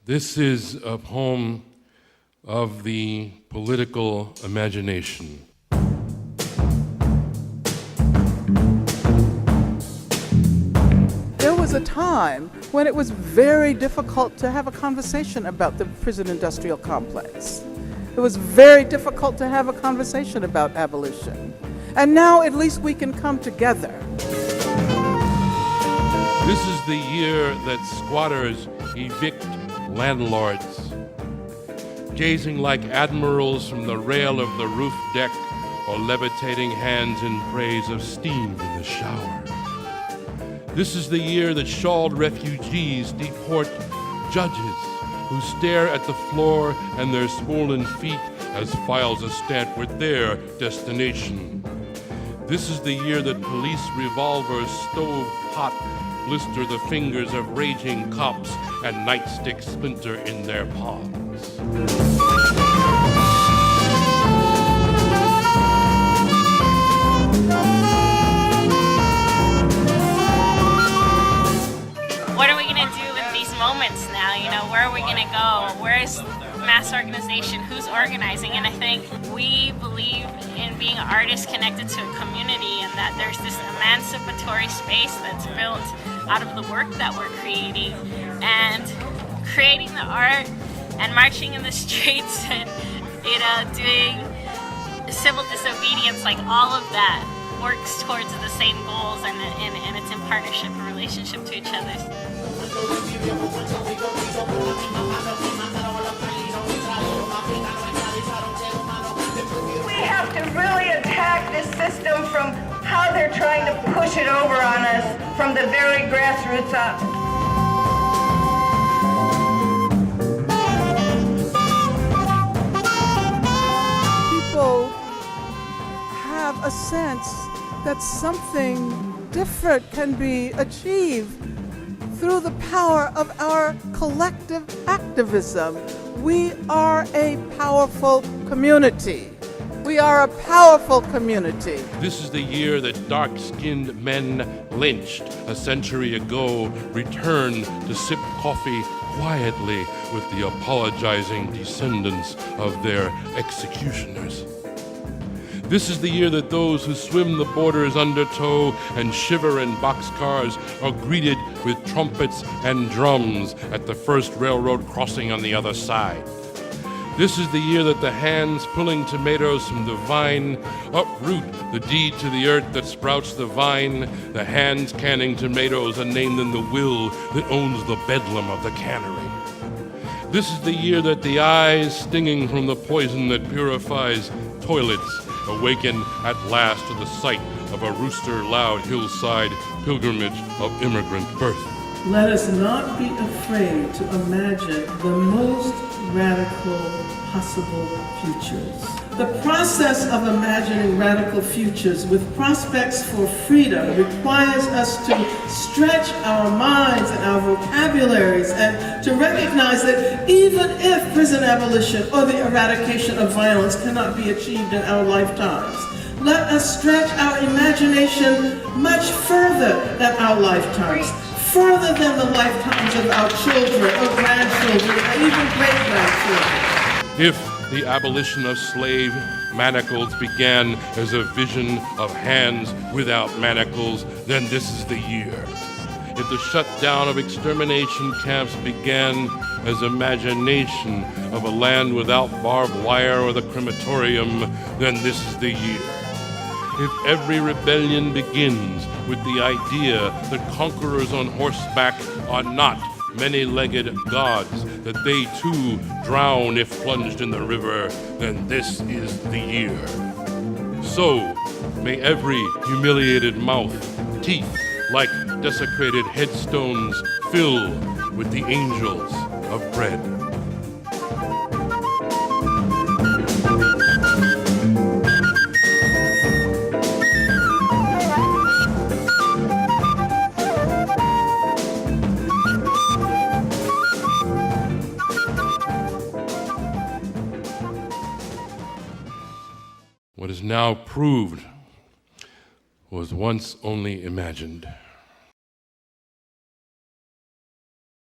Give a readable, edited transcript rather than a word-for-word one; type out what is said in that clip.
This is a poem of the political imagination. There was a time when it was very difficult to have a conversation about the prison industrial complex. It was very difficult to have a conversation about abolition. And now at least we can come together. This is the year that squatters evict landlords, gazing like admirals from the rail of the roof deck or levitating hands in praise of steam in the shower. This is the year that shawled refugees deport judges who stare at the floor and their swollen feet as files a stamp with their destination. This is the year that police revolvers stove hot blister the fingers of raging cops and nightsticks splinter in their palms. What are we going to do with these moments now? Where are we going to go? Where is mass organization? Who's organizing? And I think we believe in being artists connected to a community, and that there's this emancipatory space that's built out of the work that we're creating, and creating the art and marching in the streets and doing civil disobedience, like all of that works towards the same goals, and it's in partnership and relationship to each other. We have to really attack this system from how they're trying to push it over on us from the very grassroots up. People have a sense that something different can be achieved through the power of our collective activism. We are a powerful community. We are a powerful community. This is the year that dark-skinned men lynched a century ago return to sip coffee quietly with the apologizing descendants of their executioners. This is the year that those who swim the borders undertow and shiver in boxcars are greeted with trumpets and drums at the first railroad crossing on the other side. This is the year that the hands pulling tomatoes from the vine uproot the deed to the earth that sprouts the vine, the hands canning tomatoes and name them the will that owns the bedlam of the cannery. This is the year that the eyes stinging from the poison that purifies toilets awaken at last to the sight of a rooster-loud hillside pilgrimage of immigrant birth. Let us not be afraid to imagine the most radical possible futures. The process of imagining radical futures with prospects for freedom requires us to stretch our minds and our vocabularies, and to recognize that even if prison abolition or the eradication of violence cannot be achieved in our lifetimes, let us stretch our imagination much further than our lifetimes, further than the lifetimes of our children or grandchildren or even great-grandchildren. If the abolition of slave manacles began as a vision of hands without manacles, then this is the year. If the shutdown of extermination camps began as imagination of a land without barbed wire or the crematorium, then this is the year. If every rebellion begins with the idea that conquerors on horseback are not many-legged gods, that they too drown if plunged in the river, then this is the year. So may every humiliated mouth, teeth like desecrated headstones, fill with the angels of bread. What is now proved was once only imagined.